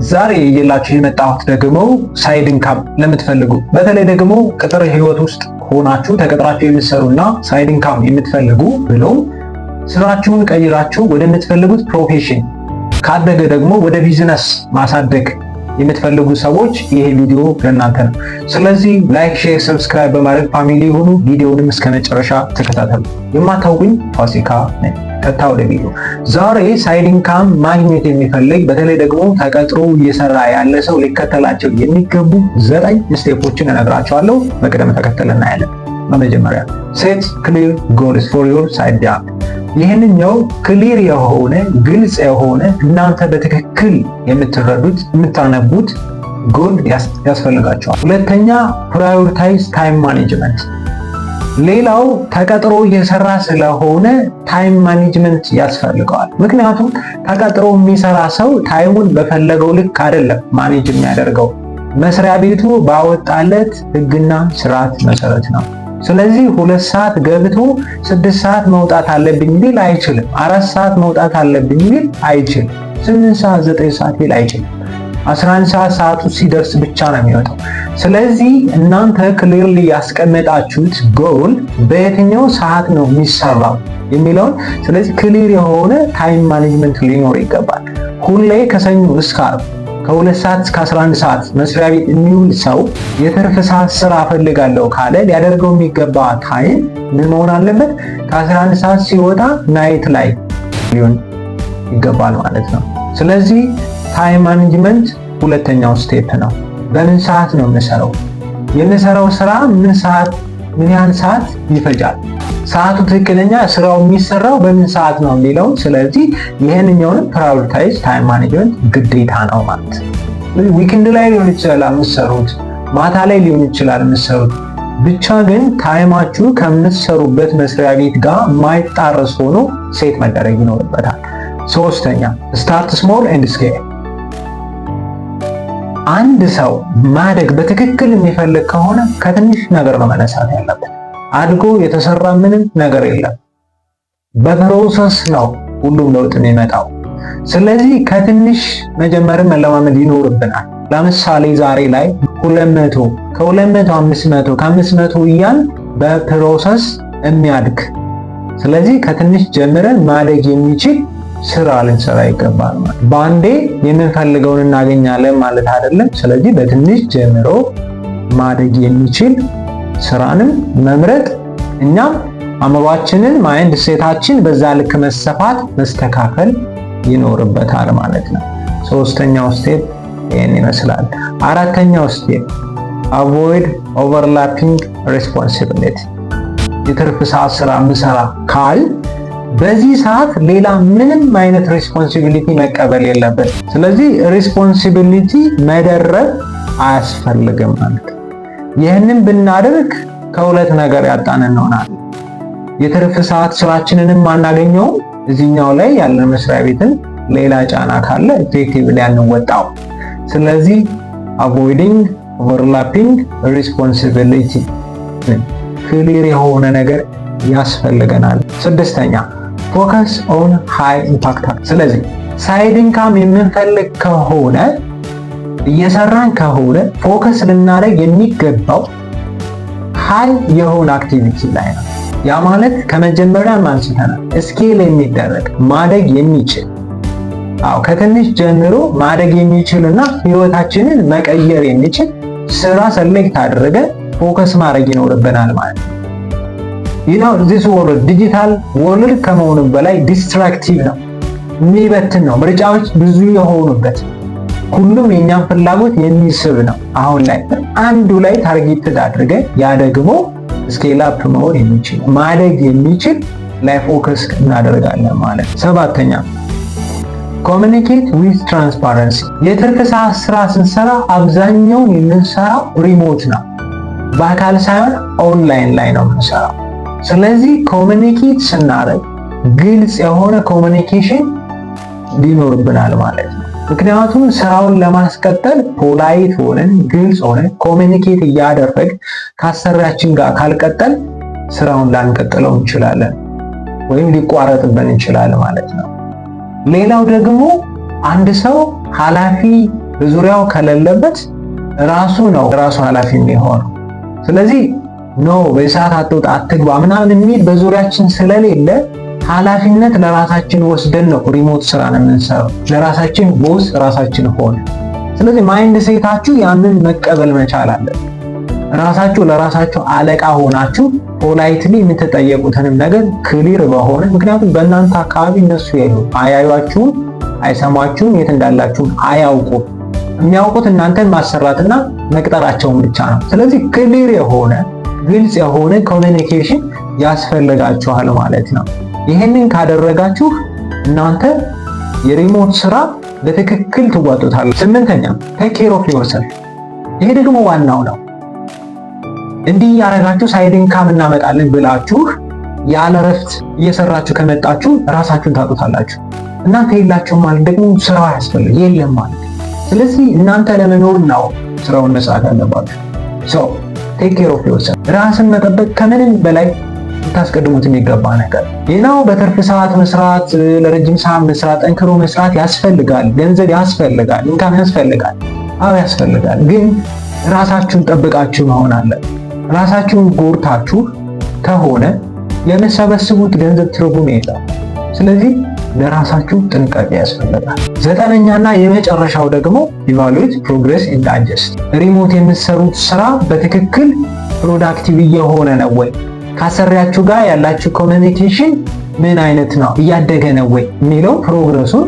ዛሬ የላችሁ የመጣሁት ደግሞ ሳይድ ኢንካም ለምትፈልጉ በተለይ ደግሞ ቅጥር ህይወት ውስጥ ሆናችሁ ተቀጥራችሁ የምትሰሩና ሳይድ ኢንካም የምትፈልጉ ብሎም ስራችሁን ቀይራችሁ ወደምትፈልጉት ፕሮፌሽን ካደገ ደግሞ ወደ ቢዝነስ ማሳደግ የምትፈልጉ ሰዎች ይሄ ቪዲዮ ለእናንተ ነው። ስለዚህ ላይክ፣ ሼር፣ ሰብስክራይብ በማድረግ ፋሚሊ የሆኑ ቪዲዮውንም እስከ መጨረሻ ተከታተሉ። የማታውቁኝ ፋሲካ ነኝ። ቀጥታ ወደ ቪዲዮ። ዛሬ ሳይድ ኢንካም ማግኘት የሚፈልግ በተለይ ደግሞ ተቀጥሮ እየሰራ ያለ ሰው ሊከተላቸው የሚገቡ 9 ስቴፖችን እነግራቸዋለሁ። በቅደም ተከተል እናያለን። በመጀመሪያ ሴት ክሊር ጎልስ ፎር ዮር ሳይድ ጃብ። ይህንኛው ክሊር የሆነ ግልጽ የሆነ እናንተ በትክክል የምትረዱት የምታነቡት ጎል ያስፈልጋቸዋል። ሁለተኛ ፕራዮሪታይዝ ታይም ማኔጅመንት። ሌላው ተቀጥሮ እየሰራ ስለሆነ ታይም ማኔጅመንት ያስፈልገዋል። ምክንያቱም ተቀጥሮ የሚሰራ ሰው ታይሙን በፈለገው ልክ አይደለም ማኔጅ የሚያደርገው፣ መስሪያ ቤቱ ባወጣለት ሕግና ስርዓት መሰረት ነው። ስለዚህ 2 ሰዓት ገብቶ 6 ሰዓት መውጣት አለብኝ ሊል አይችልም። 4 ሰዓት መውጣት አለብኝ ሊል አይችልም። 8 ሰዓት 9 ሰዓት ሊል አይችልም። 11 ሰዓት ሰዓቱ ሲደርስ ብቻ ነው የሚወጣው። ስለዚህ እናንተ ክሊርሊ ያስቀመጣችሁት ጎል በየትኛው ሰዓት ነው የሚሰራው የሚለውን፣ ስለዚህ ክሊር የሆነ ታይም ማኔጅመንት ሊኖር ይገባል። ሁሌ ከሰኞ እስከ ዓርብ ከ2 ሰዓት እስከ 11 ሰዓት መስሪያ ቤት የሚውል ሰው የትርፍ ሰዓት ስራ ፈልጋለሁ ካለ ሊያደርገው የሚገባ ታይም ምን መሆን አለበት? ከ11 ሰዓት ሲወጣ ናይት ላይ ሊሆን ይገባል ማለት ነው። ስለዚህ ታይም ማኔጅመንት ሁለተኛው ስቴፕ ነው። በምን ሰዓት ነው የምሰራው? የምሰራው ስራ ምን ያህል ሰዓት ይፈጃል? ሰዓቱ ትክክለኛ ስራው የሚሰራው በምን ሰዓት ነው የሚለው። ስለዚህ ይሄንኛውን ፕራዮሪታይዝ ታይም ማኔጅመንት ግዴታ ነው ማለት ነው። ዊክንድ ላይ ሊሆን ይችላል የምትሰሩት፣ ማታ ላይ ሊሆን ይችላል የምትሰሩት። ብቻ ግን ታይማችሁ ከምትሰሩበት መስሪያ ቤት ጋር ማይጣረስ ሆኖ ሴት መደረግ ይኖርበታል። ሶስተኛ ስታርት ስሞል ኤንድ ስኬል። አንድ ሰው ማደግ በትክክል የሚፈልግ ከሆነ ከትንሽ ነገር ነው መነሳት ያለበት። አድጎ የተሰራ ምንም ነገር የለም። በፕሮሰስ ነው ሁሉም ለውጥ የሚመጣው። ስለዚህ ከትንሽ መጀመር መለማመድ ይኖርብናል። ለምሳሌ ዛሬ ላይ 200 ከ200 500 ከ500 እያል በፕሮሰስ የሚያድግ፣ ስለዚህ ከትንሽ ጀምረን ማደግ የሚችል ስራ ልንሰራ ይገባል ማለት። በአንዴ የምንፈልገውን እናገኛለን ማለት አይደለም። ስለዚህ በትንሽ ጀምሮ ማደግ የሚችል ስራንም መምረጥ፣ እኛም አእምሯችንን ማይንድ ሴታችን በዛ ልክ መሰፋት መስተካከል ይኖርበታል ማለት ነው። ሶስተኛው ስቴፕ ይሄን ይመስላል። አራተኛው ስቴፕ አቮይድ ኦቨርላፒንግ ሬስፖንሲቢሊቲ። የትርፍ ሰዓት ስራ ምሰራ ካል በዚህ ሰዓት ሌላ ምንም አይነት ሬስፖንሲቢሊቲ መቀበል የለበት። ስለዚህ ሬስፖንሲቢሊቲ መደረብ አያስፈልግም ማለት ነው። ይህንን ብናደርግ ከሁለት ነገር ያጣን እንሆናለን። የትርፍ ሰዓት ስራችንንም አናገኘውም፣ እዚህኛው ላይ ያለ መስሪያ ቤትን ሌላ ጫና ካለ ኢፌክቲቭሊ አንወጣው። ስለዚህ አቮይዲንግ ኦቨርላፒንግ ሬስፖንሲቢሊቲ ክሊር የሆነ ነገር ያስፈልገናል። ስድስተኛ ፎከስ ኦን ሃይ ኢምፓክት። ስለዚህ ሳይድ ኢንካም የምንፈልግ ከሆነ እየሰራን ከሆነ ፎከስ ልናደርግ የሚገባው ሃይ የሆነ አክቲቪቲ ላይ ነው። ያ ማለት ከመጀመሪያ አንስተናል ስኬል የሚደረግ ማደግ የሚችል ከትንሽ ጀምሮ ማደግ የሚችልና ህይወታችንን መቀየር የሚችል ስራ ሰሌክት አድርገን ፎከስ ማድረግ ይኖርብናል ማለት ነው። ዚስ ወርልድ ዲጂታል ወርልድ ከመሆኑ በላይ ዲስትራክቲቭ ነው፣ የሚበትን ነው። ምርጫዎች ብዙ የሆኑበት ሁሉም የኛን ፍላጎት የሚስብ ነው። አሁን ላይ አንዱ ላይ ታርጌትድ አድርገን ያ ደግሞ ስኬል አፕ መሆን የሚችል ማደግ የሚችል ላይ ፎከስ እናደርጋለን ማለት ነው። ሰባተኛ ኮሚኒኬት ዊዝ ትራንስፓረንሲ። የትርፍ ሰዓት ስራ ስንሰራ አብዛኛውን የምንሰራው ሪሞት ነው፣ በአካል ሳይሆን ኦንላይን ላይ ነው የምንሰራው። ስለዚህ ኮሚኒኬት ስናደርግ ግልጽ የሆነ ኮሚኒኬሽን ሊኖርብናል ማለት ነው። ምክንያቱም ስራውን ለማስቀጠል ፖላይት ሆነን ግልጽ ሆነን ኮሚኒኬት እያደረግ ከአሰሪያችን ጋር ካልቀጠል ስራውን ላንቀጥለው እንችላለን ወይም ሊቋረጥብን ይችላል ማለት ነው። ሌላው ደግሞ አንድ ሰው ኃላፊ በዙሪያው ከሌለበት ራሱ ነው ራሱ ኃላፊ የሚሆነው። ስለዚህ ኖ በሰዓት አትውጣ አትግባ ምናምን የሚል በዙሪያችን ስለሌለ ኃላፊነት ለራሳችን ወስደን ነው ሪሞት ስራን የምንሰራው። ለራሳችን ቦስ ራሳችን ሆነ። ስለዚህ ማይንድ ሴታችሁ ያንን መቀበል መቻል አለ። ራሳችሁ ለራሳችሁ አለቃ ሆናችሁ ፖላይትሊ የምትጠየቁትንም ነገር ክሊር በሆነ ምክንያቱም በእናንተ አካባቢ እነሱ የሉም፣ አያዩአችሁም፣ አይሰማችሁም፣ የት እንዳላችሁም አያውቁም። የሚያውቁት እናንተን ማሰራትና መቅጠራቸውን ብቻ ነው። ስለዚህ ክሊር የሆነ ግልጽ የሆነ ኮሚኒኬሽን ያስፈልጋችኋል ማለት ነው። ይሄንን ካደረጋችሁ እናንተ የሪሞት ስራ በትክክል ትወጡታላችሁ። 8ኛ ቴክ ኬር ኦፍ ዮርሰልፍ። ይሄ ደግሞ ዋናው ነው። እንዲህ ያረጋችሁ ሳይድ ኢንካም እናመጣለን ብላችሁ ያለ እረፍት እየሰራችሁ ከመጣችሁ ራሳችሁን ታጡታላችሁ። እናንተ የላችሁም ማለት ደግሞ ስራው ያስፈልግ የለም ማለት። ስለዚህ እናንተ ለመኖር ነው ስራውን መስራት ያለባችሁ። ሶ ቴክ ኬር ኦፍ ዮርሰልፍ። ራስን መጠበቅ ከምንም በላይ ልታስቀድሙት የሚገባ ነገር ነው። በትርፍ ሰዓት መስራት፣ ለረጅም ሰዓት መስራት፣ ጠንክሮ መስራት ያስፈልጋል። ገንዘብ ያስፈልጋል፣ ኢንካም ያስፈልጋል። አዎ ያስፈልጋል። ግን ራሳችሁን ጠብቃችሁ መሆን አለ። ራሳችሁን ጎርታችሁ ከሆነ የምትሰበስቡት ገንዘብ ትርጉም የለውም። ስለዚህ ለራሳችሁ ጥንቃቄ ያስፈልጋል። 9ኛና የመጨረሻው ደግሞ ኢቫሉዌት ፕሮግሬስ ኤንድ አጀስት። ሪሞት የምትሰሩት ስራ በትክክል ፕሮዳክቲቭ እየሆነ ነው ወይ? ካሰሪያችሁ ጋር ያላችሁ ኮሚኒኬሽን ምን አይነት ነው? እያደገ ነው ወይ የሚለው ፕሮግረሱን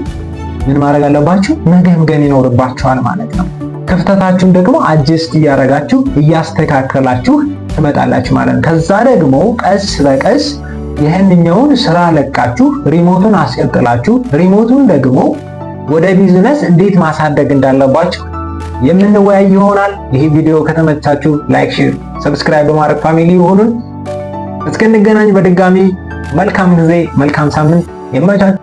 ምን ማድረግ አለባችሁ? መገምገም ይኖርባችኋል ማለት ነው። ክፍተታችሁን ደግሞ አጀስት እያደረጋችሁ እያስተካከላችሁ ትመጣላችሁ ማለት ነው። ከዛ ደግሞ ቀስ በቀስ ይህንኛውን ስራ ለቃችሁ ሪሞቱን አስቀጥላችሁ ሪሞቱን ደግሞ ወደ ቢዝነስ እንዴት ማሳደግ እንዳለባችሁ የምንወያይ ይሆናል። ይህ ቪዲዮ ከተመቻችሁ ላይክ፣ ሼር፣ ሰብስክራይብ በማድረግ ፋሚሊ ይሁኑን። እስክንገናኝ በድጋሚ መልካም ጊዜ፣ መልካም ሳምንት ይመቻችሁ።